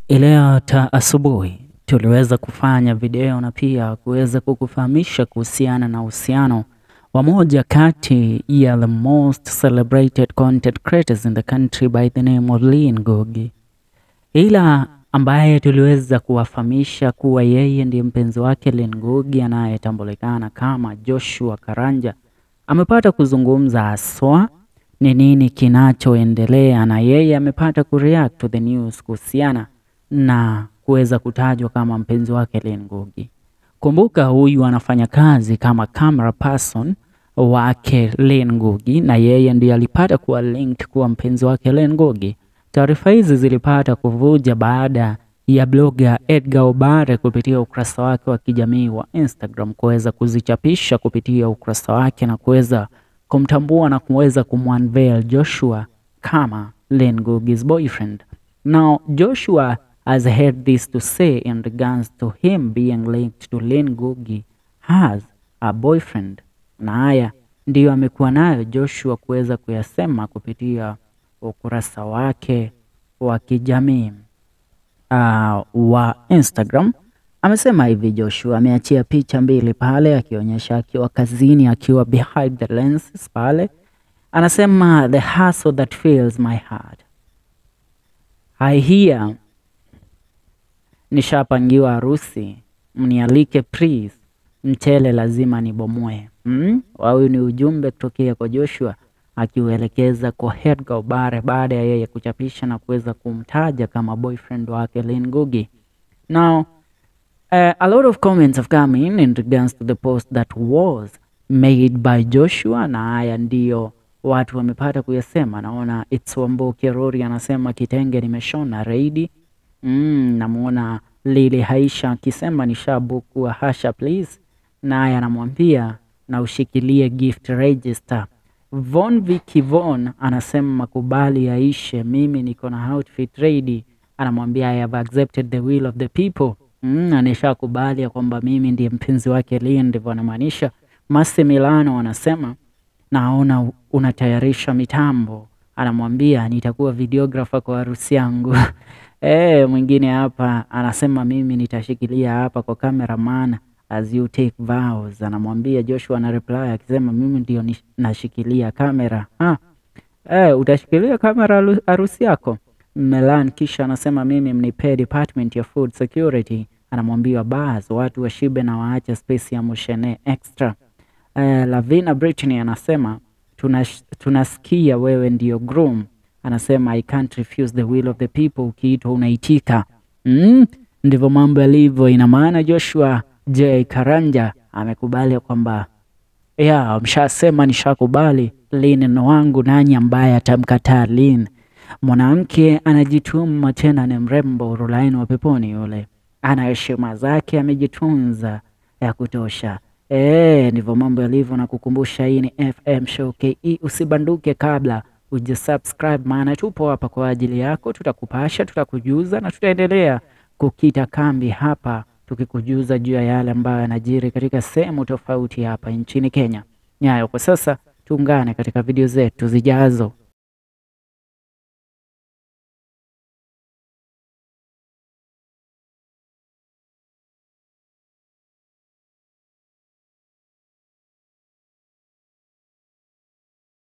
Leo asubuhi tuliweza kufanya video na pia kuweza kukufahamisha kuhusiana na uhusiano wa moja kati ya the most celebrated content creators in the country by the name of Lynn Ngugi, ila ambaye tuliweza kuwafahamisha kuwa yeye ndiye mpenzi wake Lynn Ngugi anayetambulikana kama Joshua Karanja amepata kuzungumza haswa ni nini kinachoendelea, na yeye amepata kureact to the news kuhusiana na kuweza kutajwa kama mpenzi wake Lynn Ngugi. Kumbuka huyu anafanya kazi kama camera person wake Lynn Ngugi, na yeye ndiye alipata kuwa linked kuwa mpenzi wake Lynn Ngugi. Taarifa hizi zilipata kuvuja baada ya blogger Edgar Obare kupitia ukurasa wake wa kijamii wa Instagram kuweza kuzichapisha kupitia ukurasa wake na kuweza kumtambua na kuweza kumunveil Joshua kama Lynn Ngugi's boyfriend. Now Joshua has had this to say in regards to him being linked to Lynn Ngugi as a boyfriend, na haya ndiyo amekuwa nayo Joshua kuweza kuyasema kupitia ukurasa wake wa kijamii wa Instagram. Amesema hivi Joshua, ameachia picha mbili pale akionyesha akiwa kazini, akiwa behind the lenses pale. Anasema the hustle that fills my heart. I hear nishapangiwa harusi, mnialike please, mchele lazima nibomoe. Huyu ni ujumbe kutokea kwa Joshua akiuelekeza kwa Edgar Obare baada ya yeye kuchapisha na kuweza kumtaja kama boyfriend wake Lynn Ngugi. Now a lot of comments have come in regards to the post that was made by Joshua, na haya ndio watu wamepata kuyasema. Naona It's Wamboke Rory anasema kitenge nimeshona ready. Namuona Lili Haisha akisema nishabuku hasha please, naye anamwambia na ushikilie gift register. Von Vicky Von anasema makubali yaishe, mimi niko na outfit ready. Anamwambia I have accepted the will of the people. Anashakubali ya kwamba mimi ndiye mpenzi wake Lynn, ndivyo anamaanisha. Masi Milano anasema naona unatayarisha mitambo. Anamwambia nitakuwa videographer kwa harusi yangu. Mwingine hapa anasema mimi nitashikilia hapa kwa cameraman as you take vows. Anamwambia Joshua na reply akisema mimi ndio nashikilia kamera. Utashikilia kamera harusi yako? Melan kisha anasema mimi mnipe department ya food security. Anamwambia basi watu washibe na waache space ya Mushene extra. Lavina Brittany anasema tunasikia wewe ndio groom. Anasema I can't refuse the will of the people, ukiitwa unaitika. Ndivyo mambo yalivyo. Ina maana Joshua J Karanja amekubali kwamba mshasema nishakubali Lynn ni wangu, nani ambaye atamkataa Lynn? Mwanamke anajituma tena ni mrembo, Rulaini wa peponi yule. Ana heshima zake, amejitunza ya kutosha. Ndivyo mambo yalivyo, na kukumbusha hii ni FM Show KE. Usibanduke kabla ujisubscribe, maana tupo hapa kwa ajili yako. Tutakupasha, tutakujuza na tutaendelea kukita kambi hapa tukikujuza juu ya yale ambayo yanajiri katika sehemu tofauti hapa nchini Kenya. Nyayo kwa sasa, tuungane katika video zetu zijazo.